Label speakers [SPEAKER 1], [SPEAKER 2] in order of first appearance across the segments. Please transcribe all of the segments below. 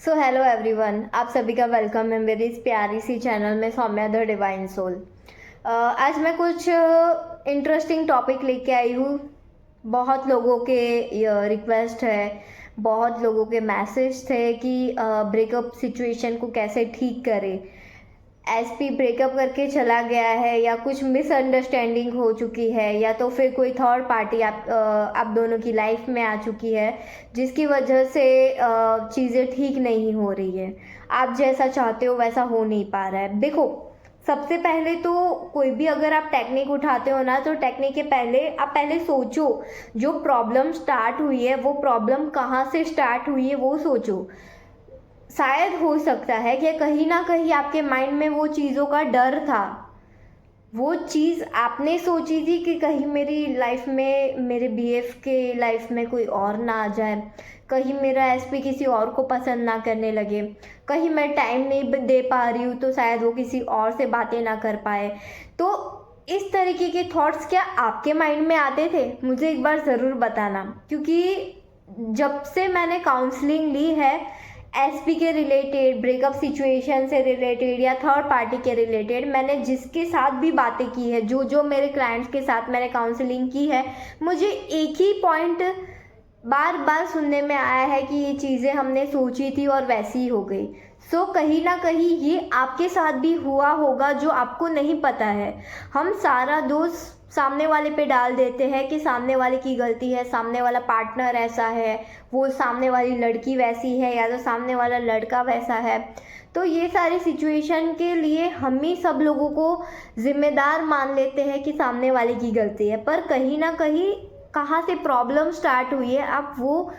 [SPEAKER 1] So hello everyone, आप सभी का वेलकम है मेरी इस प्यारी सी चैनल में सौम्या द डिवाइन सोल। आज मैं कुछ इंटरेस्टिंग टॉपिक लेके आई हूँ। बहुत लोगों के रिक्वेस्ट है, बहुत लोगों के मैसेज थे कि ब्रेकअप सिचुएशन को कैसे ठीक करें। एसपी ब्रेकअप करके चला गया है या कुछ मिसअंडरस्टैंडिंग हो चुकी है या तो फिर कोई थर्ड पार्टी आप दोनों की लाइफ में आ चुकी है जिसकी वजह से चीज़ें ठीक नहीं हो रही है। आप जैसा चाहते हो वैसा हो नहीं पा रहा है। देखो, सबसे पहले तो कोई भी अगर आप टेक्निक उठाते हो ना, तो टेक्निक के पहले आप पहले सोचो जो प्रॉब्लम स्टार्ट हुई है वो प्रॉब्लम कहाँ से स्टार्ट हुई है वो सोचो। शायद हो सकता है कि कहीं ना कहीं आपके माइंड में वो चीज़ों का डर था। वो चीज़ आपने सोची थी कि कहीं मेरी लाइफ में, मेरे बीएफ के लाइफ में कोई और ना आ जाए, कहीं मेरा एसपी किसी और को पसंद ना करने लगे, कहीं मैं टाइम नहीं दे पा रही हूँ तो शायद वो किसी और से बातें ना कर पाए। तो इस तरीके के थॉट्स क्या आपके माइंड में आते थे? मुझे एक बार ज़रूर बताना, क्योंकि जब से मैंने काउंसलिंग ली है एसपी के रिलेटेड, ब्रेकअप सिचुएशन से रिलेटेड या थर्ड पार्टी के रिलेटेड, मैंने जिसके साथ भी बातें की है, जो जो मेरे क्लाइंट्स के साथ मैंने काउंसलिंग की है, मुझे एक ही पॉइंट बार बार सुनने में आया है कि ये चीज़ें हमने सोची थी और वैसी ही हो गई। सो कहीं ना कहीं ये आपके साथ भी हुआ होगा जो आपको नहीं पता है। हम सारा दोष सामने वाले पे डाल देते हैं कि सामने वाले की गलती है, सामने वाला पार्टनर ऐसा है, वो सामने वाली लड़की वैसी है या तो सामने वाला लड़का वैसा है। तो ये सारी सिचुएशन के लिए हम ही सब लोगों को जिम्मेदार मान लेते हैं कि सामने वाले की गलती है, पर कहीं ना कहीं कहाँ से प्रॉब्लम स्टार्ट हुई है आप वो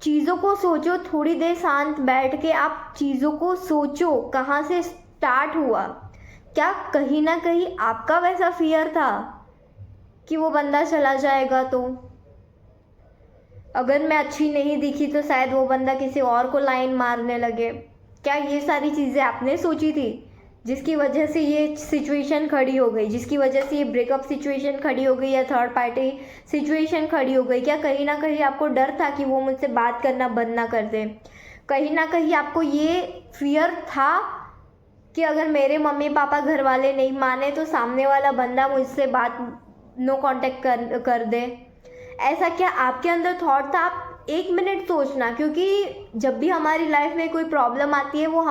[SPEAKER 1] चीज़ों को सोचो। थोड़ी देर शांत बैठ के आप चीज़ों को सोचो, कहाँ से स्टार्ट हुआ। क्या कहीं ना कहीं आपका वैसा फियर था कि वो बंदा चला जाएगा तो अगर मैं अच्छी नहीं दिखी तो शायद वो बंदा किसी और को लाइन मारने लगे? क्या ये सारी चीज़ें आपने सोची थी जिसकी वजह से ये सिचुएशन खड़ी हो गई, जिसकी वजह से ये ब्रेकअप सिचुएशन खड़ी हो गई या थर्ड पार्टी सिचुएशन खड़ी हो गई? क्या कहीं ना कहीं आपको डर था कि वो मुझसे बात करना बंद ना कर दे? कहीं ना कहीं आपको ये फियर था कि अगर मेरे मम्मी पापा घर वाले नहीं माने तो सामने वाला बंदा मुझसे बात नो कांटेक्ट कर दे? ऐसा क्या आपके अंदर थॉट था? आप एक मिनट सोचना, क्योंकि जब भी हमारी लाइफ में कोई प्रॉब्लम आती है वो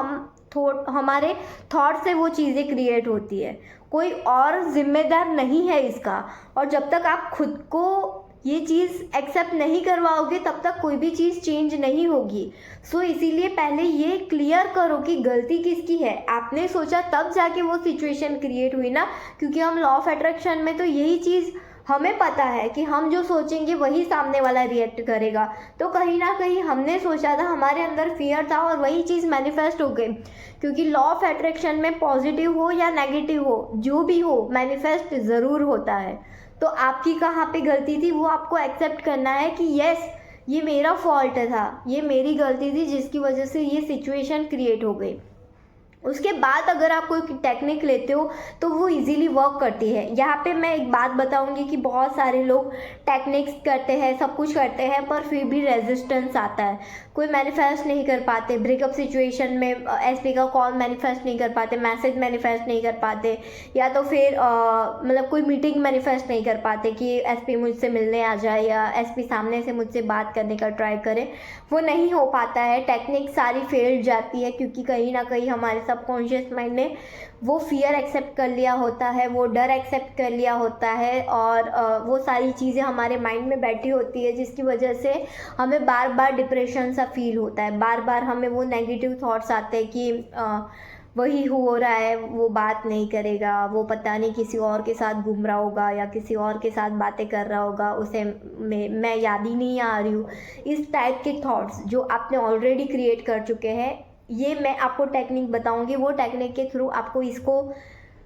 [SPEAKER 1] हमारे थॉट से वो चीज़ें क्रिएट होती है, कोई और जिम्मेदार नहीं है इसका। और जब तक आप खुद को ये चीज़ एक्सेप्ट नहीं करवाओगे तब तक कोई भी चीज़ चेंज नहीं होगी। सो इसीलिए पहले ये क्लियर करो कि गलती किसकी है। आपने सोचा तब जाके वो सिचुएशन क्रिएट हुई ना, क्योंकि हम लॉ ऑफ अट्रैक्शन में तो यही चीज़ हमें पता है कि हम जो सोचेंगे वही सामने वाला रिएक्ट करेगा। तो कहीं ना कहीं हमने सोचा था, हमारे अंदर फियर था और वही चीज़ मैनिफेस्ट हो गई। क्योंकि लॉ ऑफ अट्रैक्शन में पॉजिटिव हो या नेगेटिव हो, जो भी हो, मैनिफेस्ट ज़रूर होता है। तो आपकी कहाँ पे गलती थी वो आपको एक्सेप्ट करना है कि यस, ये मेरा फॉल्ट था, ये मेरी गलती थी जिसकी वजह से ये सिचुएशन क्रिएट हो गई। उसके बाद अगर आप कोई टेक्निक लेते हो तो वो इजीली वर्क करती है। यहाँ पे मैं एक बात बताऊंगी कि बहुत सारे लोग टेक्निक्स करते हैं, सब कुछ करते हैं, पर फिर भी रेजिस्टेंस आता है। कोई मैनिफेस्ट नहीं कर पाते ब्रेकअप सिचुएशन में, एसपी का कॉल मैनिफेस्ट नहीं कर पाते, मैसेज मैनिफेस्ट नहीं कर पाते, या तो फिर मतलब कोई मीटिंग मैनिफेस्ट नहीं कर पाते कि एसपी मुझसे मिलने आ जाए या एसपी सामने से मुझसे बात करने का ट्राई करे। वो नहीं हो पाता है, टेक्निक सारी फेल जाती है, क्योंकि कहीं ना कहीं हमारे सबकॉन्शियस माइंड ने वो फियर एक्सेप्ट कर लिया होता है, वो डर एक्सेप्ट कर लिया होता है, और वो सारी चीज़ें हमारे माइंड में बैठी होती है जिसकी वजह से हमें बार बार डिप्रेशन सा फील होता है। बार बार हमें वो नेगेटिव थॉट्स आते हैं कि वही हो रहा है, वो बात नहीं करेगा, वो पता नहीं किसी और के साथ घूम रहा होगा या किसी और के साथ बातें कर रहा होगा, उसे मैं याद ही नहीं आ रही हूँ। इस टाइप के थॉट्स जो आपने ऑलरेडी क्रिएट कर चुके हैं, ये मैं आपको टेक्निक बताऊंगी। वो टेक्निक के थ्रू आपको इसको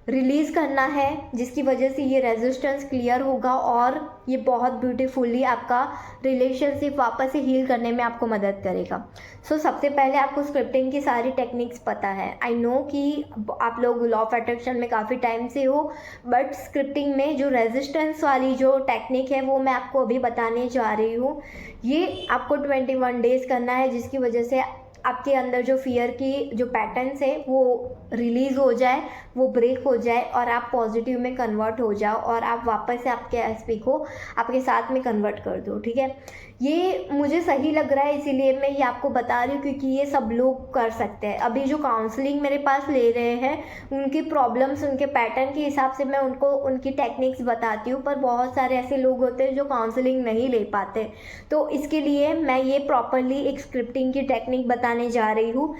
[SPEAKER 1] रिलीज़ करना है जिसकी वजह से ये रेजिस्टेंस क्लियर होगा और ये बहुत ब्यूटीफुली आपका रिलेशनशिप वापस से हील करने में आपको मदद करेगा। सो सबसे पहले आपको स्क्रिप्टिंग की सारी टेक्निक्स पता है। आई नो कि आप लोग लॉ ऑफ अट्रैक्शन में काफ़ी टाइम से हो, बट स्क्रिप्टिंग में जो रेजिस्टेंस वाली जो टेक्निक है वो मैं आपको अभी बताने जा रही हूँ। ये आपको 21 डेज़ करना है जिसकी वजह से आपके अंदर जो फियर की जो पैटर्न्स है वो रिलीज़ हो जाए, वो ब्रेक हो जाए और आप पॉजिटिव में कन्वर्ट हो जाओ और आप वापस से आपके एसपी को आपके साथ में कन्वर्ट कर दो। ठीक है, ये मुझे सही लग रहा है इसीलिए मैं ये आपको बता रही हूँ, क्योंकि ये सब लोग कर सकते हैं। अभी जो काउंसलिंग मेरे पास ले रहे हैं उनकी प्रॉब्लम्स, उनके पैटर्न के हिसाब से मैं उनको उनकी टेक्निक्स बताती हूँ, पर बहुत सारे ऐसे लोग होते हैं जो काउंसलिंग नहीं ले पाते। तो इसके लिए मैं ये प्रॉपरली एक स्क्रिप्टिंग की टेक्निक बताने जा रही हूँ।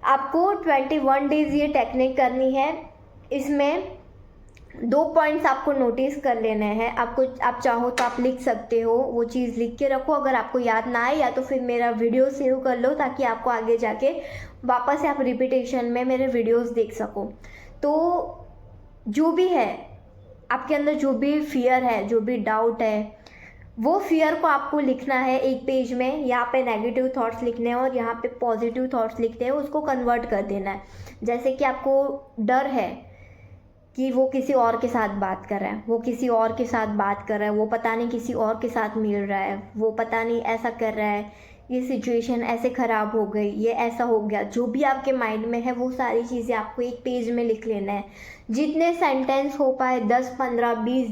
[SPEAKER 1] आपको 21 डेज़ ये टेक्निक करनी है। इसमें 2 पॉइंट्स आपको नोटिस कर लेने हैं। आप चाहो तो आप लिख सकते हो, वो चीज़ लिख के रखो। अगर आपको याद ना आए या तो फिर मेरा वीडियो सेव कर लो, ताकि आपको आगे जाके वापस से आप रिपीटेशन में मेरे वीडियोस देख सको। तो जो भी है आपके अंदर, जो भी फियर है, जो भी डाउट है, वो फियर को आपको लिखना है एक पेज में। यहाँ पे नेगेटिव थॉट्स लिखने हैं और यहाँ पे पॉजिटिव थॉट्स लिखते हैं, उसको कन्वर्ट कर देना है। जैसे कि आपको डर है कि वो किसी और के साथ बात कर रहा है, वो किसी और के साथ बात कर रहा है, वो पता नहीं किसी और के साथ मिल रहा है, वो पता नहीं ऐसा कर रहा है, ये सिचुएशन ऐसे ख़राब हो गई, ये ऐसा हो गया। जो भी आपके माइंड में है वो सारी चीज़ें आपको एक पेज में लिख लेना है। जितने सेंटेंस हो पाए, 10, 15, 20,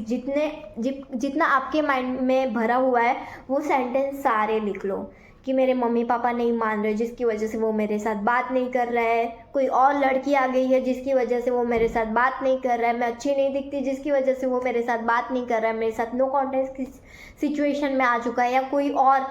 [SPEAKER 1] जितना आपके माइंड में भरा हुआ है वो सेंटेंस सारे लिख लो। कि मेरे मम्मी पापा नहीं मान रहे जिसकी वजह से वो मेरे साथ बात नहीं कर रहा है, कोई और लड़की आ गई है जिसकी वजह से वो मेरे साथ बात नहीं कर रहा है, मैं अच्छी नहीं दिखती जिसकी वजह से वो मेरे साथ बात नहीं कर रहा है, मेरे साथ नो कॉन्टेक्ट सिचुएशन में आ चुका है, या कोई और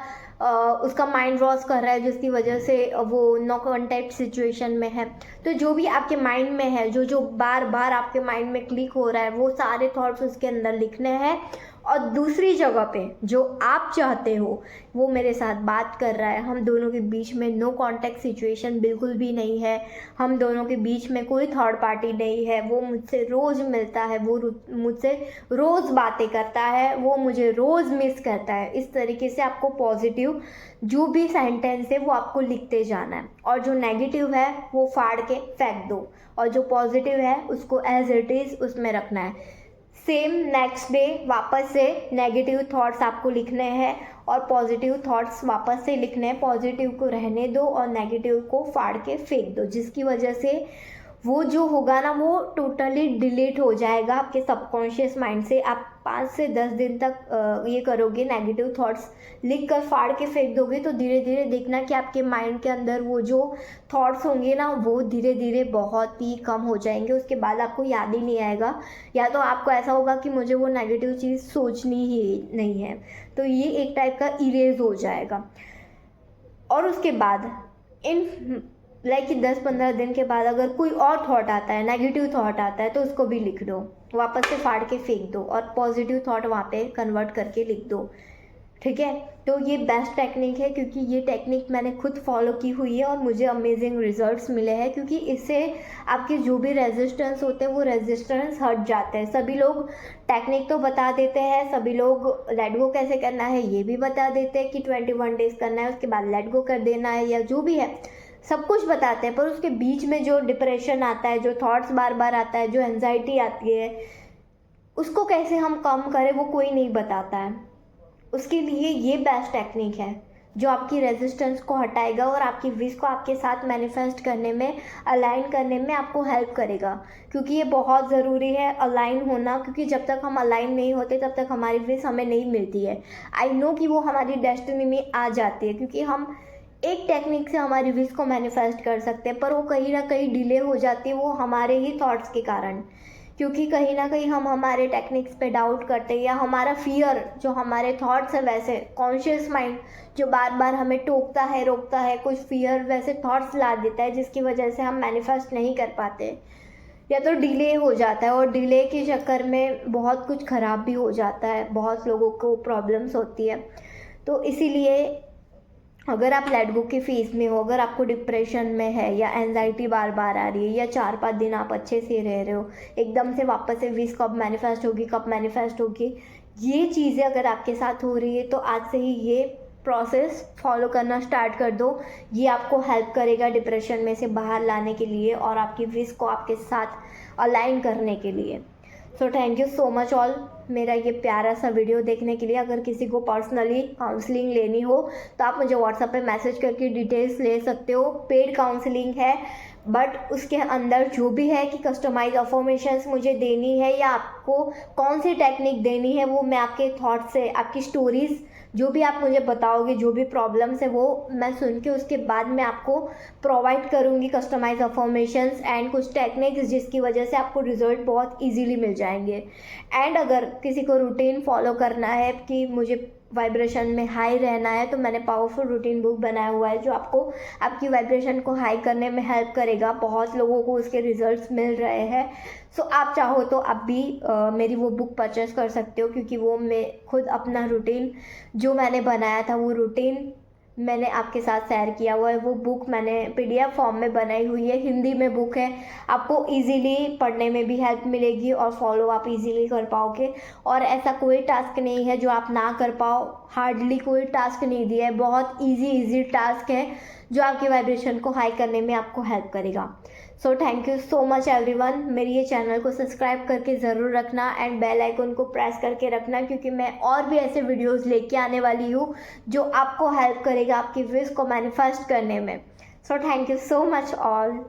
[SPEAKER 1] उसका माइंड वॉश कर रहा है जिसकी वजह से वो नो कॉन्टैक्ट सिचुएशन में है। तो जो भी आपके माइंड में है, जो जो बार बार आपके माइंड में क्लिक हो रहा है, वो सारे थॉट्स उसके अंदर लिखने हैं। और दूसरी जगह पे जो आप चाहते हो, वो मेरे साथ बात कर रहा है, हम दोनों के बीच में नो कॉन्टैक्ट सिचुएशन बिल्कुल भी नहीं है, हम दोनों के बीच में कोई थर्ड पार्टी नहीं है, वो मुझसे रोज़ मिलता है, वो मुझसे रोज़ बातें करता है, वो मुझे रोज़ मिस करता है। इस तरीके से आपको पॉजिटिव जो भी सेंटेंस है वो आपको लिखते जाना है, और जो नेगेटिव है वो फाड़ के फेंक दो, और जो पॉजिटिव है उसको एज इट इज़ उसमें रखना है। सेम नेक्स्ट डे वापस से नेगेटिव थॉट्स आपको लिखने हैं और पॉजिटिव थॉट्स वापस से लिखने हैं। पॉजिटिव को रहने दो और नेगेटिव को फाड़ के फेंक दो, जिसकी वजह से वो जो होगा ना वो टोटली डिलीट हो जाएगा आपके सबकॉन्शियस माइंड से। आप 5 से 10 दिन तक ये करोगे, नेगेटिव थॉट्स लिख कर फाड़ के फेंक दोगे, तो धीरे धीरे देखना कि आपके माइंड के अंदर वो जो थॉट्स होंगे ना वो धीरे धीरे बहुत ही कम हो जाएंगे। उसके बाद आपको याद ही नहीं आएगा, या तो आपको ऐसा होगा कि मुझे वो नेगेटिव चीज़ सोचनी ही नहीं है, तो ये एक टाइप का इरेज हो जाएगा। और उसके बाद इन लाइक 10-15 दिन के बाद अगर कोई और थॉट आता है, नेगेटिव थॉट आता है, तो उसको भी लिख दो, वापस से फाड़ के फेंक दो और पॉजिटिव थॉट वहाँ पे कन्वर्ट करके लिख दो। ठीक है, तो ये बेस्ट टेक्निक है, क्योंकि ये टेक्निक मैंने खुद फॉलो की हुई है और मुझे अमेजिंग रिजल्ट्स मिले हैं, क्योंकि इससे आपके जो भी रेजिस्टेंस होते हैं वो रेजिस्टेंस हट जाते हैं। सभी लोग टेक्निक तो बता देते हैं, सभी लोग लेट गो कैसे करना है ये भी बता देते हैं कि 21 डेज़ करना है, उसके बाद लेट गो कर देना है, या जो भी है सब कुछ बताते हैं। पर उसके बीच में जो डिप्रेशन आता है, जो थॉट्स बार बार आता है, जो एंजाइटी आती है, उसको कैसे हम कम करें वो कोई नहीं बताता है। उसके लिए ये बेस्ट टेक्निक है जो आपकी रेजिस्टेंस को हटाएगा और आपकी विश को आपके साथ मैनिफेस्ट करने में, अलाइन करने में आपको हेल्प करेगा। क्योंकि ये बहुत ज़रूरी है अलाइन होना, क्योंकि जब तक हम अलाइन नहीं होते तब तक हमारी विश हमें नहीं मिलती है। आई नो कि वो हमारी डेस्टिनी में आ जाती है, क्योंकि हम एक टेक्निक से हमारी विश को मैनिफेस्ट कर सकते हैं, पर वो कहीं ना कहीं डिले हो जाती है, वो हमारे ही थॉट्स के कारण। क्योंकि कहीं ना कहीं हम हमारे टेक्निक्स पे डाउट करते हैं, या हमारा फियर जो हमारे थॉट्स है, वैसे कॉन्शियस माइंड जो बार बार हमें टोकता है, रोकता है, कुछ फियर वैसे थॉट्स ला देता है, जिसकी वजह से हम मैनिफेस्ट नहीं कर पाते, या तो डिले हो जाता है। और डिले के चक्कर में बहुत कुछ ख़राब भी हो जाता है, बहुत लोगों को प्रॉब्लम्स होती है। तो इसीलिए अगर आप लेट गो के फेज में हो, अगर आपको डिप्रेशन में है, या एंजाइटी बार बार आ रही है, या 4-5 दिन आप अच्छे से रह रहे हो, एकदम से वापस से विश कब मैनिफेस्ट होगी, कब मैनिफेस्ट होगी, ये चीज़ें अगर आपके साथ हो रही है तो आज से ही ये प्रोसेस फॉलो करना स्टार्ट कर दो। ये आपको हेल्प करेगा डिप्रेशन में से बाहर लाने के लिए और आपकी विश को आपके साथ अलाइन करने के लिए। So thank you so much all मेरा ये प्यारा सा वीडियो देखने के लिए। अगर किसी को पर्सनली काउंसलिंग लेनी हो तो आप मुझे व्हाट्सएप पे मैसेज करके डिटेल्स ले सकते हो। पेड काउंसलिंग है, बट उसके अंदर जो भी है कि कस्टमाइज अफर्मेशंस मुझे देनी है या आपको कौन सी टेक्निक देनी है, वो मैं आपके थॉट से, आपकी स्टोरीज़ जो भी आप मुझे बताओगे, जो भी प्रॉब्लम्स है, वो मैं सुन के उसके बाद मैं आपको प्रोवाइड करूँगी कस्टमाइज अफर्मेशंस एंड कुछ टेक्निक्स, जिसकी वजह से आपको रिजल्ट बहुत इजीली मिल जाएंगे। एंड अगर किसी को रूटीन फॉलो करना है कि मुझे वाइब्रेशन में हाई रहना है, तो मैंने पावरफुल रूटीन बुक बनाया हुआ है जो आपको आपकी वाइब्रेशन को हाई करने में हेल्प करेगा। बहुत लोगों को उसके रिजल्ट्स मिल रहे हैं। सो आप चाहो तो आप भी मेरी वो बुक परचेस कर सकते हो, क्योंकि वो मैं खुद अपना रूटीन जो मैंने बनाया था वो रूटीन मैंने आपके साथ शेयर किया हुआ है। वो बुक मैंने PDF फॉर्म में बनाई हुई है, हिंदी में बुक है। आपको इजीली पढ़ने में भी हेल्प मिलेगी और फॉलो आप इजीली कर पाओगे। और ऐसा कोई टास्क नहीं है जो आप ना कर पाओ, हार्डली कोई टास्क नहीं दिया है, बहुत इजी टास्क है जो आपकी वाइब्रेशन को हाई करने में आपको हेल्प करेगा। So thank you so much everyone. मेरी ये चैनल को सब्सक्राइब करके ज़रूर रखना एंड बेल आइकन को प्रेस करके रखना, क्योंकि मैं और भी ऐसे वीडियोस लेके आने वाली हूँ जो आपको हेल्प करेगा आपकी विश को मैनिफेस्ट करने में। So thank you so much all.